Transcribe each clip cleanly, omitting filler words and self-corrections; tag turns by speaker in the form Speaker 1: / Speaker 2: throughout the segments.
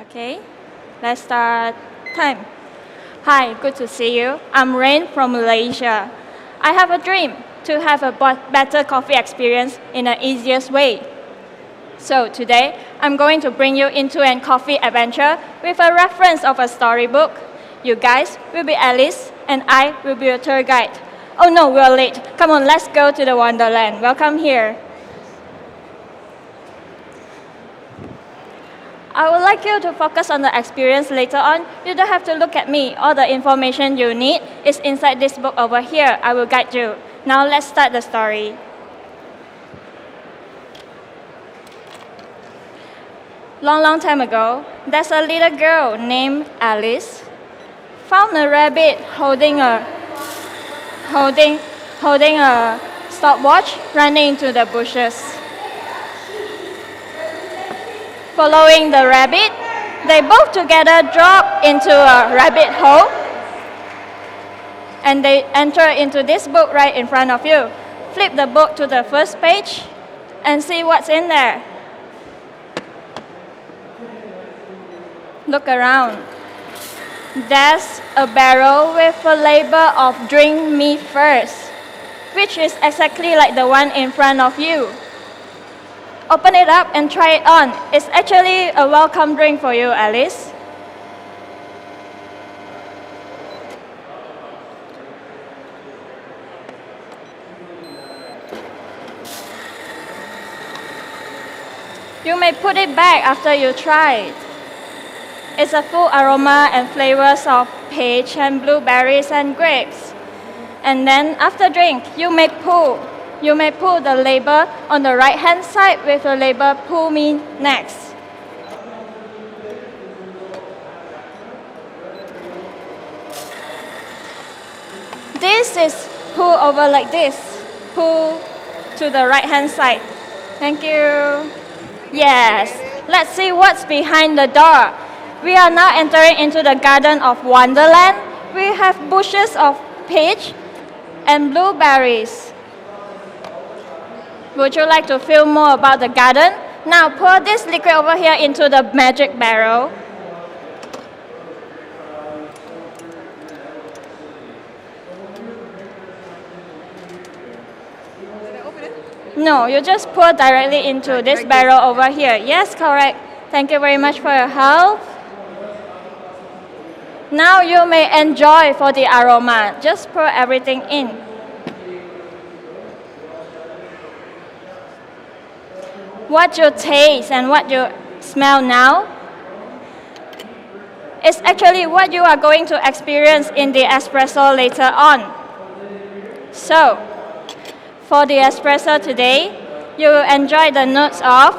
Speaker 1: Okay, let's start time. Hi, good to see you. I'm Rain from Malaysia. I have a dream to have a better coffee experience in the easiest way. So today, I'm going to bring you into a coffee adventure with a reference of a storybook. You guys will be Alice and I will be your tour guide. Oh no, we're late. Come on, let's go to the Wonderland. Welcome here. I would like you to focus on the experience later on. You don't have to look at me. All the information you need is inside this book over here. I will guide you. Now let's start the story. Long time ago, there's a little girl named Alice found a rabbit holding a stopwatch running into the bushes. Following the rabbit, they both together drop into a rabbit hole and they enter into this book right in front of you. Flip the book to the first page and see what's in there. Look around. There's a barrel with a label of "Drink Me First," which is exactly like the one in front of you. Open it up and try it on. It's actually a welcome drink for you, Alice. You may put it back after you try it. It's a full aroma and flavors of peach and blueberries and grapes. And then after drink, you may pull the label on the right hand side with the label "Pull Me Next." This is pull over like this. Pull to the right hand side. Thank you. Yes, let's see what's behind the door. We are now entering into the Garden of Wonderland. We have bushes of peach and blueberries. Would you like to feel more about the garden? Now pour this liquid over here into the magic barrel. No, you just pour directly into this barrel over here. Yes, correct. Thank you very much for your help. Now you may enjoy for the aroma. Just pour everything in. What you taste and what you smell now is actually what you are going to experience in the espresso later on. So, for the espresso today, you will enjoy the notes of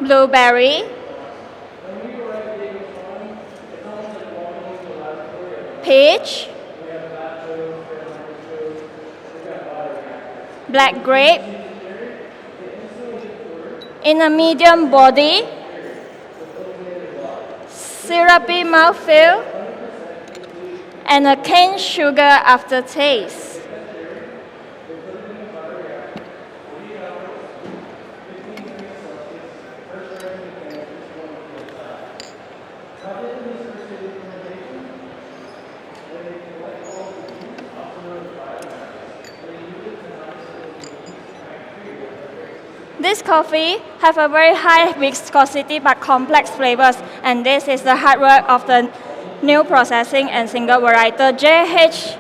Speaker 1: blueberry, peach, black grape, in a medium body, syrupy mouthfeel, and a cane sugar aftertaste. This coffee have a very high viscosity but complex flavors, and this is the hard work of the new processing and single varietal JH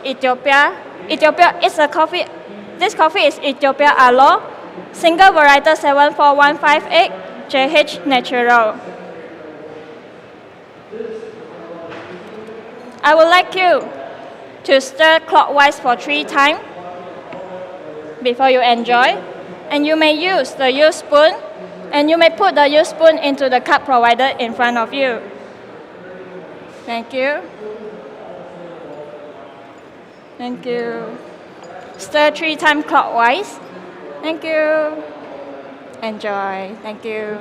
Speaker 1: Ethiopia. Ethiopia is a coffee. This coffee is Ethiopia Aloe, single varietal 74158 JH Natural. I would like you to stir clockwise for 3 times before you enjoy. And you may use the use spoon, and you may put the use spoon into the cup provided in front of you. Thank you. Thank you. Stir 3 times clockwise. Thank you. Enjoy. Thank you.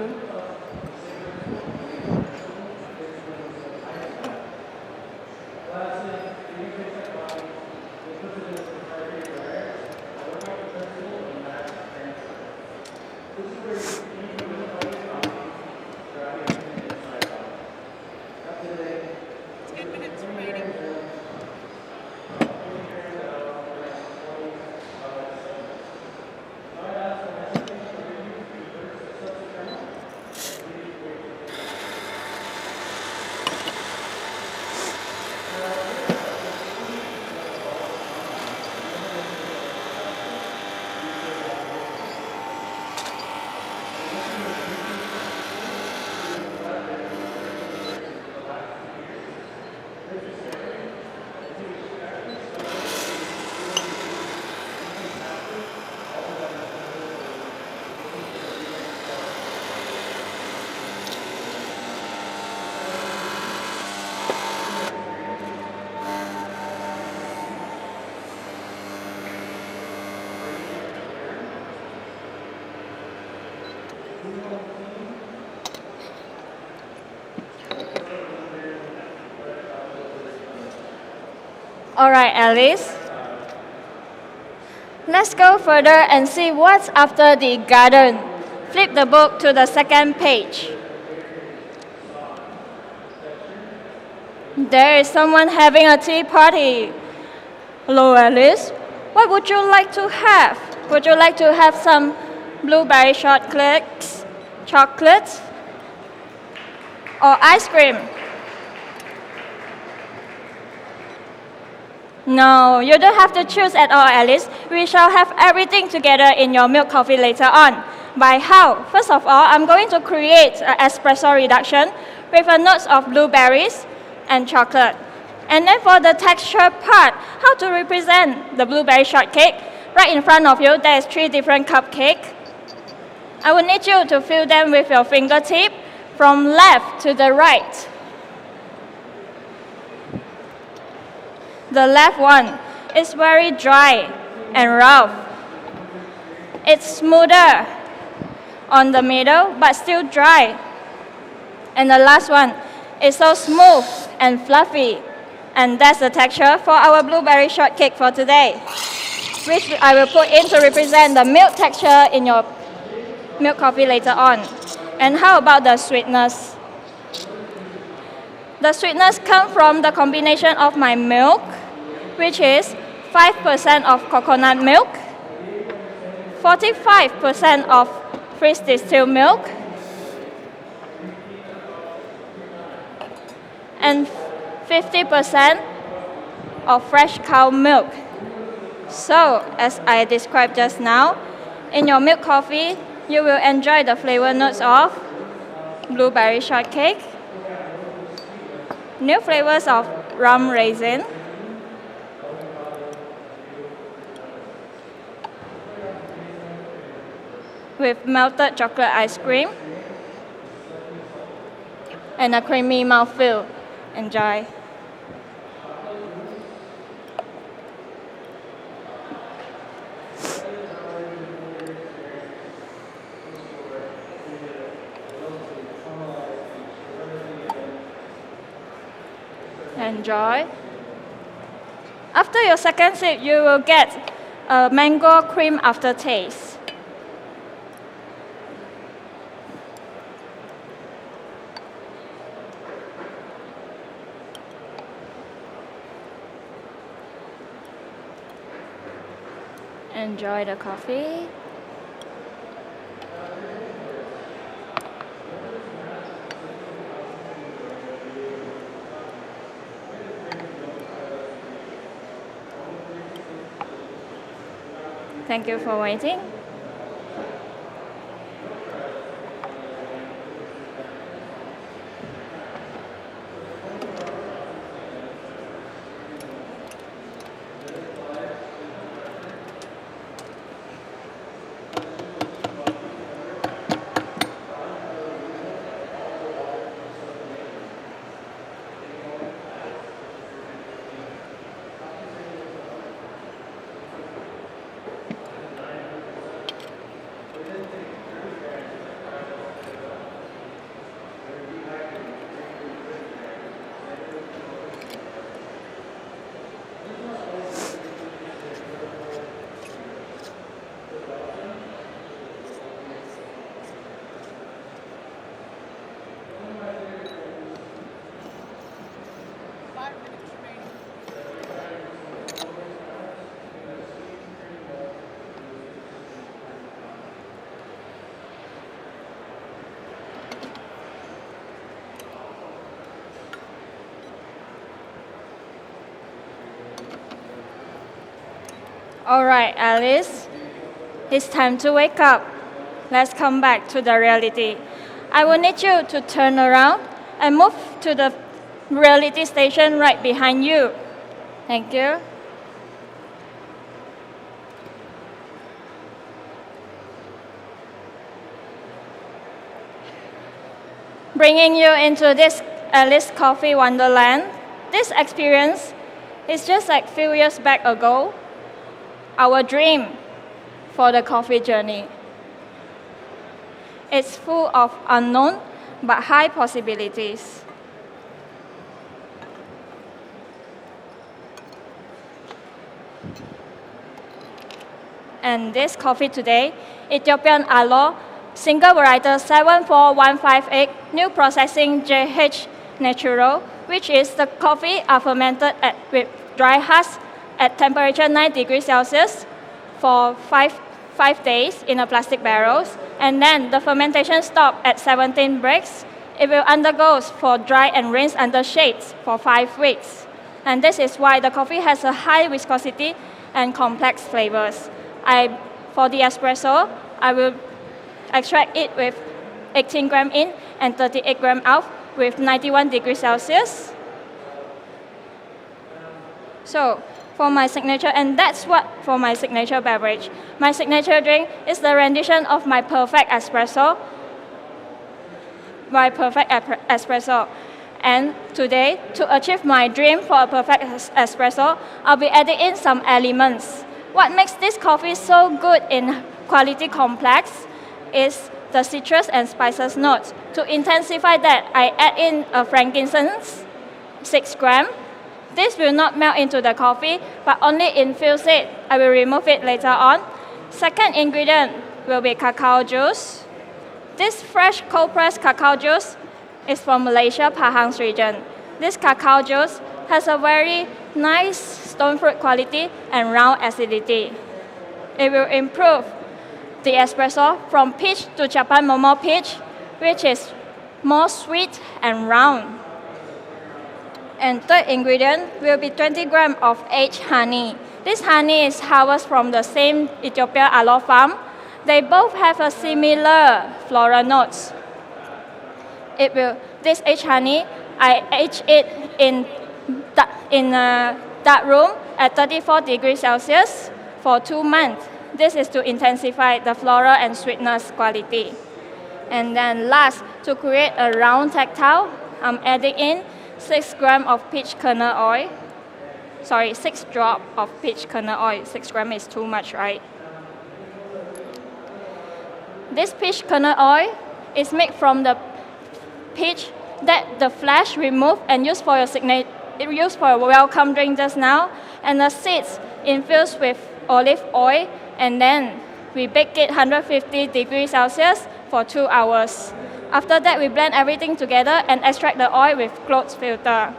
Speaker 1: All right, Alice. Let's go further and see what's after the garden. Flip the book to the second page. There is someone having a tea party. Hello, Alice. What would you like to have? Would you like to have some blueberry chocolates, or ice cream? No, you don't have to choose at all, Alice. We shall have everything together in your milk coffee later on. By how? First of all, I'm going to create an espresso reduction with a notes of blueberries and chocolate. And then for the texture part, how to represent the blueberry shortcake? Right in front of you, there is 3 different cupcakes. I will need you to fill them with your fingertip from left to the right. The left one is very dry and rough. It's smoother on the middle, but still dry. And the last one is so smooth and fluffy. And that's the texture for our blueberry shortcake for today, which I will put in to represent the milk texture in your milk coffee later on. And how about the sweetness? The sweetness comes from the combination of my milk, which is 5% of coconut milk, 45% of fresh distilled milk, and 50% of fresh cow milk. So, as I described just now, in your milk coffee, you will enjoy the flavor notes of blueberry shortcake, new flavors of rum raisin, with melted chocolate ice cream, and a creamy mouthfeel. Enjoy. Enjoy. After your second sip, you will get a mango cream aftertaste. Enjoy the coffee. Thank you for waiting. All right, Alice, it's time to wake up. Let's come back to the reality. I will need you to turn around and move to the reality station right behind you. Thank you. Bringing you into this Alice Coffee Wonderland. This experience is just like a few years back ago, our dream for the coffee journey. It's full of unknown but high possibilities. And this coffee today, Ethiopian Aloe, single varietal 74158, new processing JH Natural, which is the coffee are fermented with dry husk at temperature 9 degrees Celsius for five days in a plastic barrels. And then the fermentation stops at 17 breaks. It will undergo for dry and rinse under shades for 5 weeks. And this is why the coffee has a high viscosity and complex flavors. For the espresso, I will extract it with 18 gram in and 38 gram out with 91 degrees Celsius. So for my signature, and that's what for my signature beverage. My signature drink is the rendition of my perfect espresso. And today, to achieve my dream for a perfect espresso, I'll be adding in some elements. What makes this coffee so good in quality complex is the citrus and spices notes. To intensify that, I add in a frankincense, 6 gram. This will not melt into the coffee, but only infuse it. I will remove it later on. Second ingredient will be cacao juice. This fresh cold-pressed cacao juice is from Malaysia, Pahang region. This cacao juice has a very nice stone fruit quality and round acidity. It will improve the espresso from peach to Japan Momo peach, which is more sweet and round. And third ingredient will be 20 grams of aged honey. This honey is harvested from the same Ethiopia aloe farm. They both have a similar floral notes. This aged honey, I age it in a dark room at 34 degrees Celsius for 2 months. This is to intensify the floral and sweetness quality. And then last, to create a round tactile, I'm adding in 6 grams of peach kernel oil. 6 drops of peach kernel oil. 6 grams is too much, right? This peach kernel oil is made from the peach that the flesh removed and used for your welcome drink just now, and the seeds infused with olive oil, and then we bake it 150 degrees Celsius for 2 hours. After that, we blend everything together and extract the oil with cloth filter.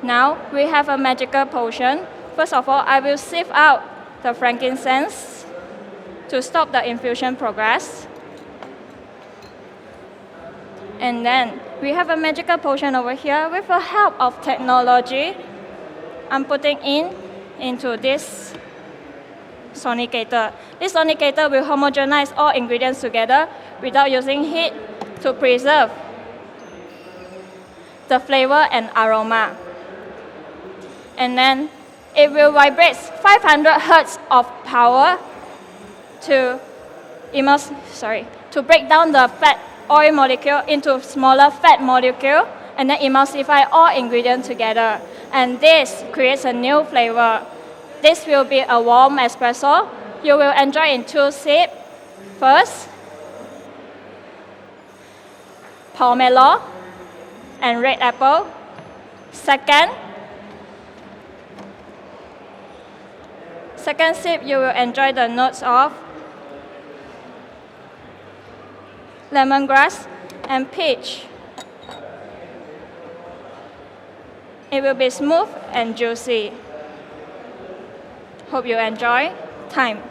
Speaker 1: Now, we have a magical potion. First of all, I will sieve out the frankincense to stop the infusion progress. And then, we have a magical potion over here. With the help of technology, I'm putting into this sonicator. This sonicator will homogenize all ingredients together without using heat to preserve the flavor and aroma. And then it will vibrate 500 hertz of power to break down the fat oil molecule into smaller fat molecule and then emulsify all ingredients together. And this creates a new flavor. This will be a warm espresso. You will enjoy in 2 sips. First, pomelo and red apple. Second sip, you will enjoy the notes of lemongrass and peach. It will be smooth and juicy. Hope you enjoy. Time.